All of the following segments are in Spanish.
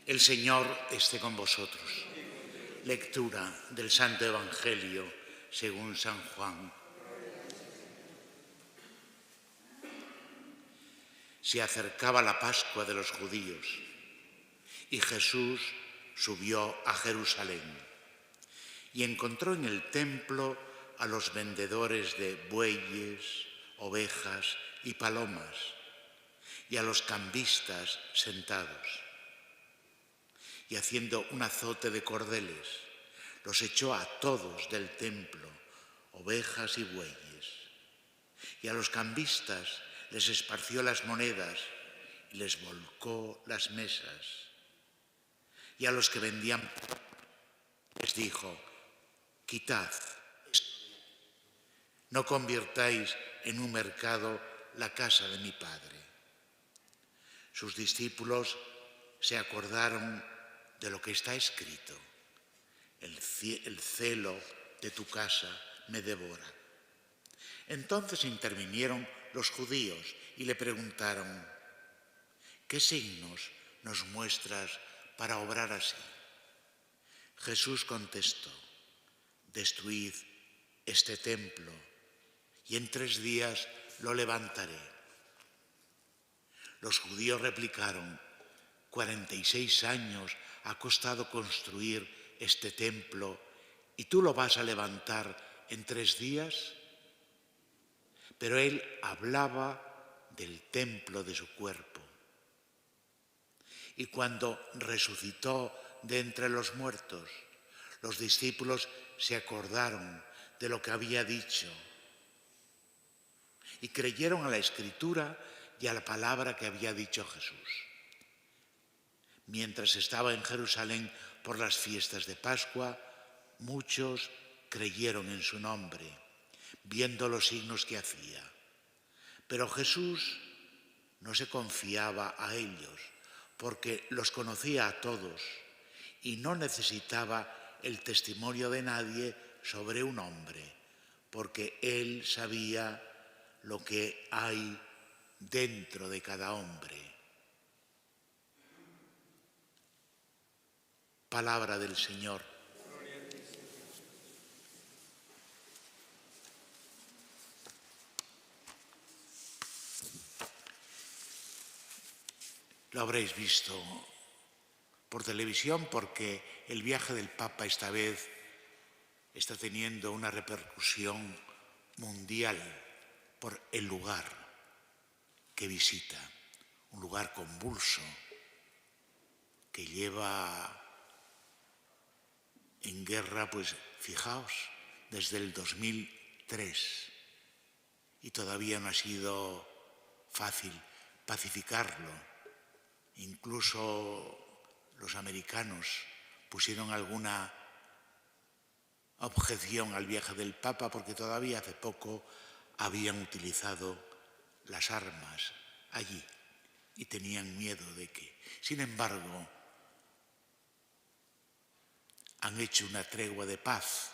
El Señor esté con vosotros. Lectura del Santo Evangelio según San Juan. Se acercaba la Pascua de los judíos y Jesús subió a Jerusalén y encontró en el templo a los vendedores de bueyes, ovejas y palomas y a los cambistas sentados. Y haciendo un azote de cordeles, los echó a todos del templo, ovejas y bueyes. Y a los cambistas les esparció las monedas y les volcó las mesas. Y a los que vendían les dijo: quitad, no convirtáis en un mercado la casa de mi Padre. Sus discípulos se acordaron de lo que está escrito: el celo de tu casa me devora. Entonces intervinieron los judíos y le preguntaron: ¿qué signos nos muestras para obrar así? Jesús contestó: destruid este templo y en 3 días lo levantaré. Los judíos replicaron: 46 años ha costado construir este templo y tú lo vas a levantar en 3 días. Pero él hablaba del templo de su cuerpo. Y cuando resucitó de entre los muertos, los discípulos se acordaron de lo que había dicho y creyeron a la Escritura y a la palabra que había dicho Jesús. Mientras estaba en Jerusalén por las fiestas de Pascua, muchos creyeron en su nombre, viendo los signos que hacía. Pero Jesús no se confiaba a ellos, porque los conocía a todos y no necesitaba el testimonio de nadie sobre un hombre, porque él sabía lo que hay dentro de cada hombre. Palabra del Señor. Lo habréis visto por televisión porque el viaje del Papa esta vez está teniendo una repercusión mundial por el lugar que visita, un lugar convulso que lleva en guerra, pues fijaos, desde el 2003 y todavía no ha sido fácil pacificarlo. Incluso los americanos pusieron alguna objeción al viaje del Papa porque todavía hace poco habían utilizado las armas allí y tenían miedo de que. Sin embargo, han hecho una tregua de paz.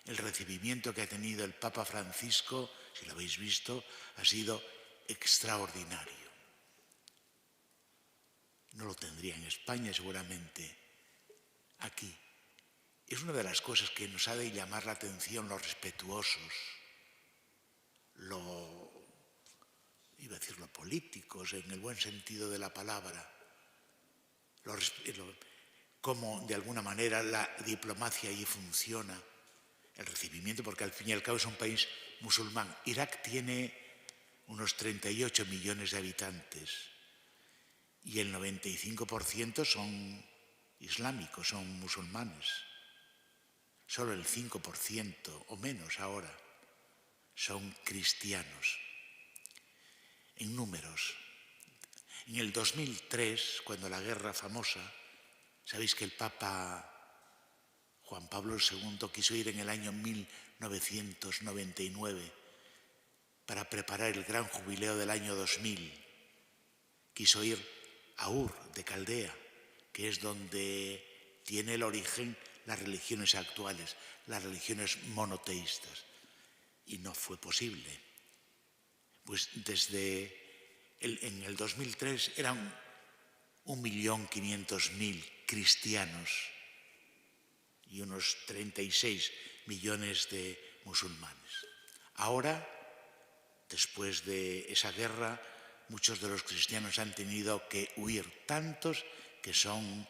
El recibimiento que ha tenido el Papa Francisco, si lo habéis visto, ha sido extraordinario. No lo tendría en España seguramente, aquí. Es una de las cosas que nos ha de llamar la atención, los respetuosos, iba a decir los políticos, en el buen sentido de la palabra, cómo de alguna manera la diplomacia allí funciona, el recibimiento, porque al fin y al cabo es un país musulmán. Irak tiene unos 38 millones de habitantes y el 95% son islámicos, son musulmanes. Solo el 5% o menos ahora son cristianos. En números, en el 2003, cuando la guerra famosa, sabéis que el Papa Juan Pablo II quiso ir en el año 1999 para preparar el gran jubileo del año 2000. Quiso ir a Ur de Caldea, que es donde tiene el origen las religiones actuales, las religiones monoteístas, y no fue posible. Pues en el 2003 eran 1.500.000 cristianos y unos 36 millones de musulmanes. Ahora, después de esa guerra, muchos de los cristianos han tenido que huir, tantos que son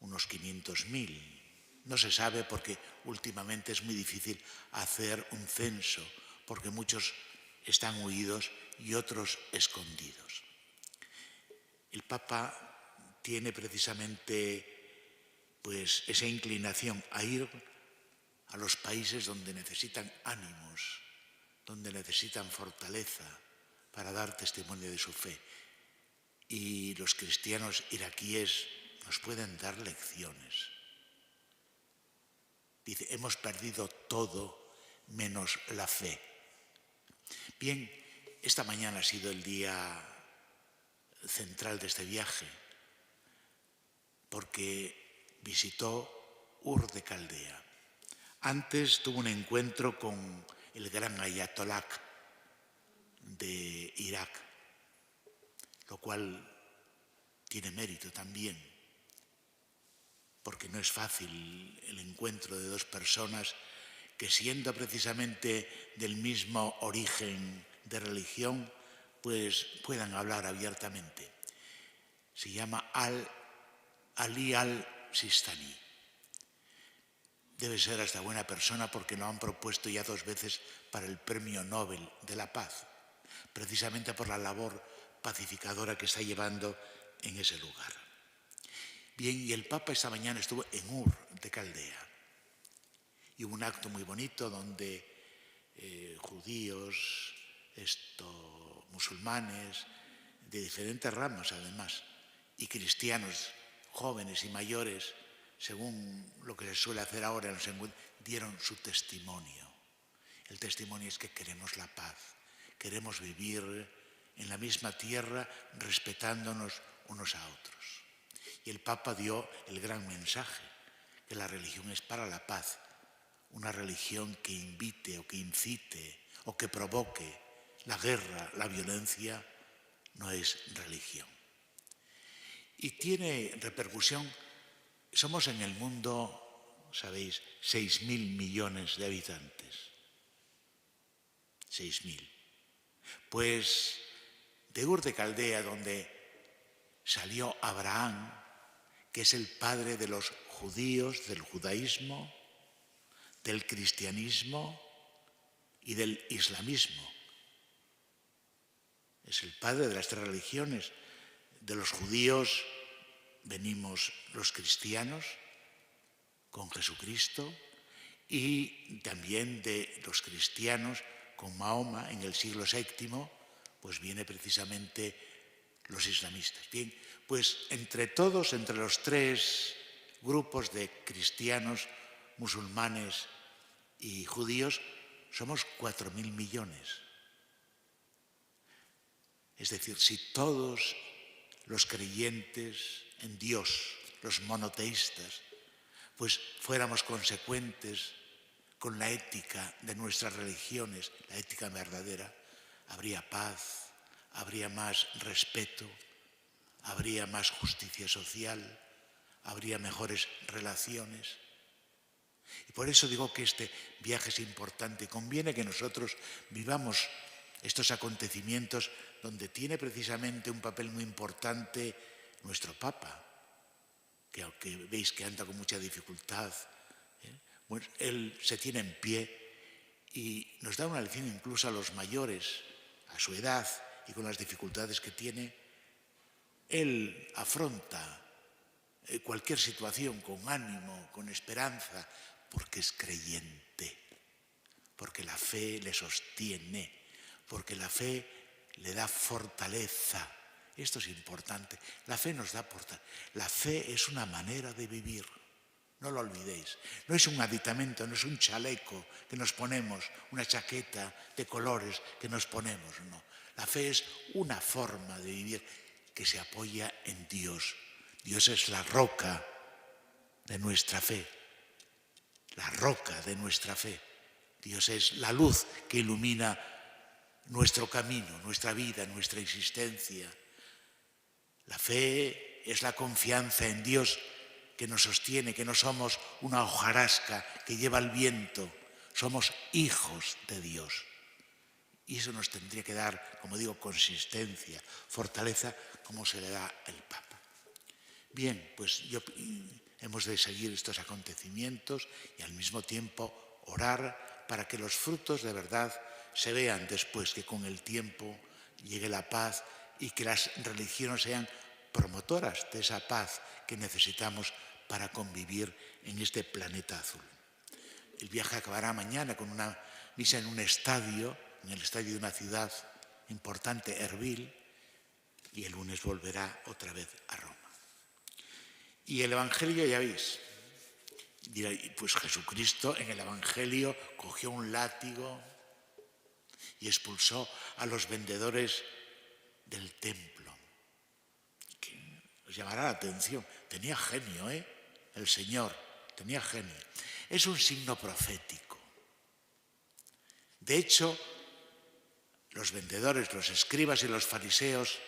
unos 500.000. No se sabe porque últimamente es muy difícil hacer un censo, porque muchos están huidos y otros escondidos. El Papa tiene precisamente pues esa inclinación a ir a los países donde necesitan ánimos, donde necesitan fortaleza para dar testimonio de su fe. Y los cristianos iraquíes nos pueden dar lecciones. Dice, hemos perdido todo menos la fe. Bien, esta mañana ha sido el día central de este viaje, porque visitó Ur de Caldea. Antes tuvo un encuentro con el gran ayatolá de Irak, lo cual tiene mérito también, porque no es fácil el encuentro de dos personas que, siendo precisamente del mismo origen de religión, pues puedan hablar abiertamente. Se llama Ali al-Sistani. Debe ser hasta buena persona porque lo han propuesto ya 2 veces para el Premio Nobel de la Paz, precisamente por la labor pacificadora que está llevando en ese lugar. Bien, y el Papa esta mañana estuvo en Ur de Caldea y hubo un acto muy bonito donde judíos, musulmanes, de diferentes ramas además, y cristianos jóvenes y mayores, según lo que se suele hacer ahora en los encuentros, dieron su testimonio. El testimonio es que queremos la paz, queremos vivir en la misma tierra respetándonos unos a otros. Y el Papa dio el gran mensaje, que la religión es para la paz, una religión que invite o que incite o que provoque la guerra, la violencia, no es religión. Y tiene repercusión. Somos en el mundo, sabéis, 6.000 millones de habitantes. 6.000. Pues de Ur de Caldea, donde salió Abraham, que es el padre de los judíos, del judaísmo, del cristianismo y del islamismo. Es el padre de las 3 religiones. De los judíos venimos los cristianos con Jesucristo y también de los cristianos con Mahoma en el siglo VII, pues viene precisamente los islamistas. Bien, pues entre todos, entre los 3 grupos de cristianos, musulmanes y judíos, somos 4.000 millones. Es decir, si todos los creyentes en Dios, los monoteístas, pues fuéramos consecuentes con la ética de nuestras religiones, la ética verdadera, habría paz, habría más respeto, habría más justicia social, habría mejores relaciones. Y por eso digo que este viaje es importante. Conviene que nosotros vivamos estos acontecimientos donde tiene precisamente un papel muy importante nuestro Papa, que aunque veis que anda con mucha dificultad, pues él se tiene en pie y nos da una lección incluso a los mayores, a su edad y con las dificultades que tiene. Él afronta cualquier situación con ánimo, con esperanza, porque es creyente, porque la fe le sostiene, porque la fe le da fortaleza. Esto es importante. La fe nos da fortaleza. La fe es una manera de vivir. No lo olvidéis. No es un aditamento, no es un chaleco que nos ponemos, una chaqueta de colores que nos ponemos, no. La fe es una forma de vivir que se apoya en Dios. Dios es la roca de nuestra fe. La roca de nuestra fe. Dios es la luz que ilumina nuestro camino, nuestra vida, nuestra existencia. La fe es la confianza en Dios que nos sostiene, que no somos una hojarasca que lleva el viento, somos hijos de Dios. Y eso nos tendría que dar, como digo, consistencia, fortaleza, como se le da al Papa. Bien, pues hemos de seguir estos acontecimientos y al mismo tiempo orar para que los frutos de verdad se vean después, que con el tiempo llegue la paz y que las religiones sean promotoras de esa paz que necesitamos para convivir en este planeta azul. El viaje acabará mañana con una misa en un estadio, en el estadio de una ciudad importante, Erbil, y el lunes volverá otra vez a Roma. Y el Evangelio, ya veis, dirá, pues Jesucristo en el Evangelio cogió un látigo y expulsó a los vendedores del templo. Que os llamará la atención. Tenía genio, el Señor, tenía genio. Es un signo profético. De hecho, los vendedores, los escribas y los fariseos,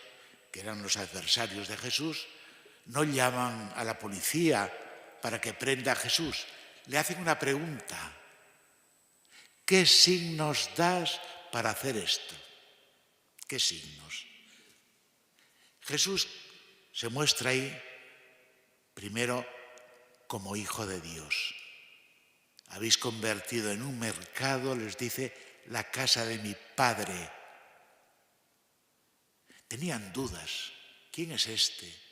que eran los adversarios de Jesús, no llaman a la policía para que prenda a Jesús. Le hacen una pregunta. ¿Qué signos das para hacer esto? ¿Qué signos? Jesús se muestra ahí, primero, como hijo de Dios. Habéis convertido en un mercado, les dice, la casa de mi Padre. Tenían dudas. ¿Quién es este?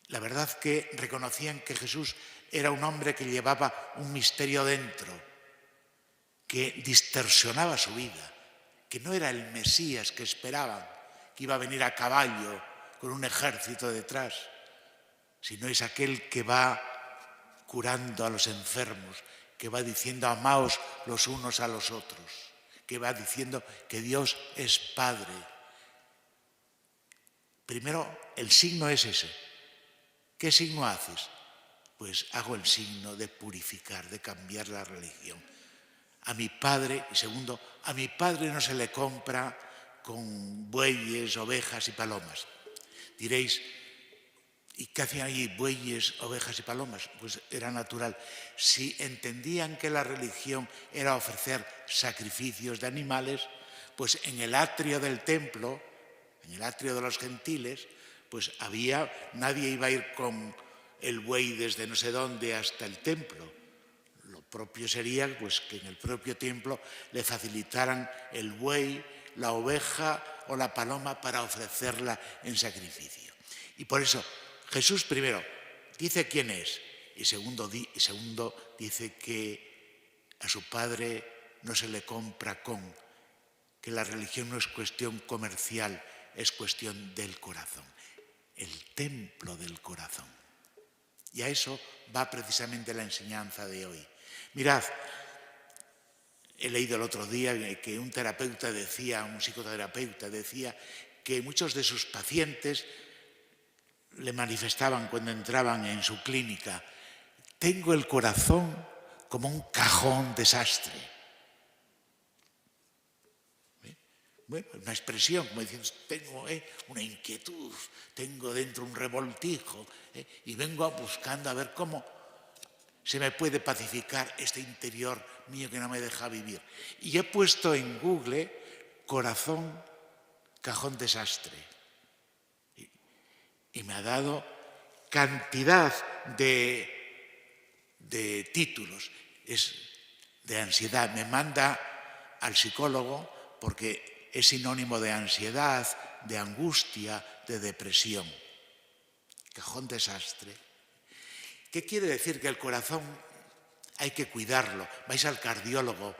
La verdad que reconocían que Jesús era un hombre que llevaba un misterio dentro, que distorsionaba su vida, que no era el Mesías que esperaban, que iba a venir a caballo con un ejército detrás, sino es aquel que va curando a los enfermos, que va diciendo amaos los unos a los otros, que va diciendo que Dios es Padre. Primero, el signo es ese. ¿Qué signo haces? Pues hago el signo de purificar, de cambiar la religión. A mi Padre, y segundo, a mi Padre no se le compra con bueyes, ovejas y palomas. Diréis, ¿y qué hacían allí bueyes, ovejas y palomas? Pues era natural. Si entendían que la religión era ofrecer sacrificios de animales, pues en el atrio del templo, en el atrio de los gentiles, pues nadie iba a ir con el buey desde no sé dónde hasta el templo. Lo propio sería pues, que en el propio templo le facilitaran el buey, la oveja o la paloma para ofrecerla en sacrificio. Y por eso Jesús primero dice quién es y segundo dice que a su Padre no se le compra que la religión no es cuestión comercial, es cuestión del corazón, el templo del corazón. Y a eso va precisamente la enseñanza de hoy. Mirad, he leído el otro día que un psicoterapeuta decía que muchos de sus pacientes le manifestaban cuando entraban en su clínica: tengo el corazón como un cajón desastre. Bueno, una expresión, como diciendo, tengo una inquietud, tengo dentro un revoltijo y vengo buscando a ver cómo se me puede pacificar este interior mío que no me deja vivir. Y he puesto en Google corazón, cajón desastre. Y me ha dado cantidad de títulos. Es de ansiedad. Me manda al psicólogo porque es sinónimo de ansiedad, de angustia, de depresión. Cajón desastre. ¿Qué quiere decir? Que el corazón hay que cuidarlo. Vais al cardiólogo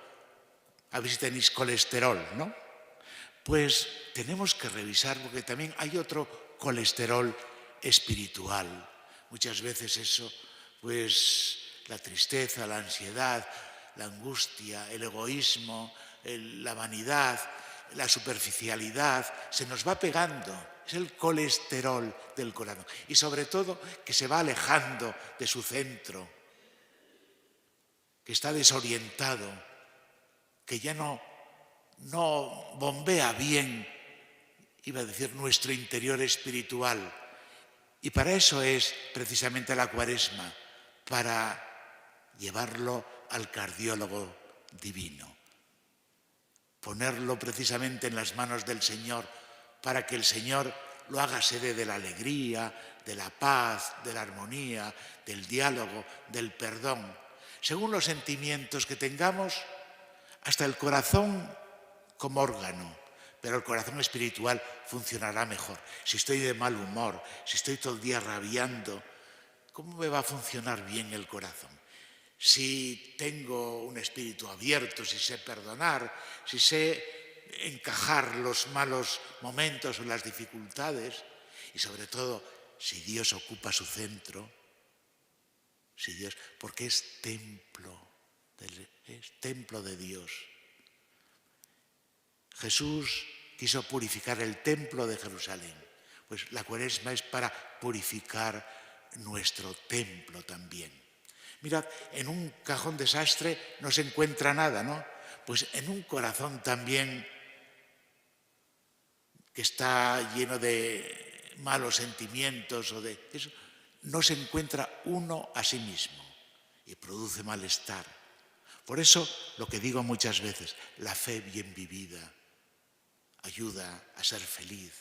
a ver si tenéis colesterol, ¿no? Pues tenemos que revisar porque también hay otro colesterol espiritual. Muchas veces eso, pues la tristeza, la ansiedad, la angustia, el egoísmo, la vanidad, la superficialidad, se nos va pegando. Es el colesterol del corazón. Y sobre todo que se va alejando de su centro, que está desorientado, que ya no bombea bien, iba a decir, nuestro interior espiritual. Y para eso es precisamente la Cuaresma, para llevarlo al cardiólogo divino, ponerlo precisamente en las manos del Señor, para que el Señor lo haga sede de la alegría, de la paz, de la armonía, del diálogo, del perdón. Según los sentimientos que tengamos, hasta el corazón como órgano, pero el corazón espiritual funcionará mejor. Si estoy de mal humor, si estoy todo el día rabiando, ¿cómo me va a funcionar bien el corazón? Si tengo un espíritu abierto, si sé perdonar, si sé encajar los malos momentos o las dificultades, y sobre todo, si Dios ocupa su centro, porque es templo de Dios. Jesús quiso purificar el templo de Jerusalén. Pues la Cuaresma es para purificar nuestro templo también. Mirad, en un cajón desastre no se encuentra nada, ¿no? Pues en un corazón también que está lleno de malos sentimientos o de eso, no se encuentra uno a sí mismo y produce malestar. Por eso, lo que digo muchas veces, la fe bien vivida ayuda a ser feliz,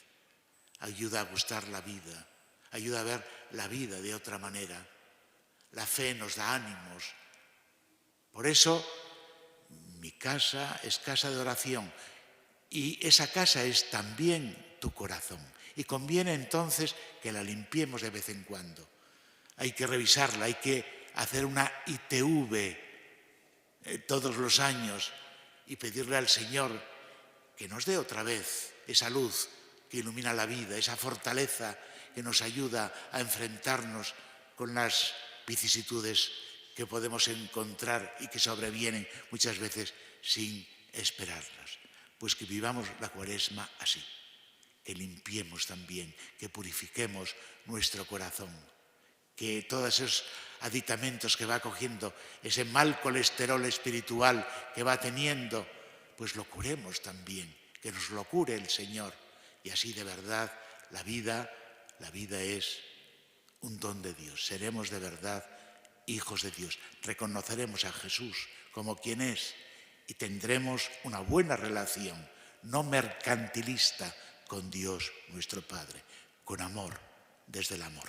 ayuda a gustar la vida, ayuda a ver la vida de otra manera. La fe nos da ánimos. Por eso, mi casa es casa de oración y esa casa es también tu corazón. Y conviene entonces que la limpiemos de vez en cuando. Hay que revisarla, hay que hacer una ITV todos los años y pedirle al Señor que nos dé otra vez esa luz que ilumina la vida, esa fortaleza que nos ayuda a enfrentarnos con las vicisitudes que podemos encontrar y que sobrevienen muchas veces sin esperarlas. Pues que vivamos la Cuaresma así, que limpiemos también, que purifiquemos nuestro corazón, que todos esos aditamentos que va cogiendo, ese mal colesterol espiritual que va teniendo, pues lo curemos también, que nos lo cure el Señor. Y así de verdad la vida es un don de Dios. Seremos de verdad hijos de Dios. Reconoceremos a Jesús como quien es y tendremos una buena relación, no mercantilista, con Dios nuestro Padre, con amor, desde el amor.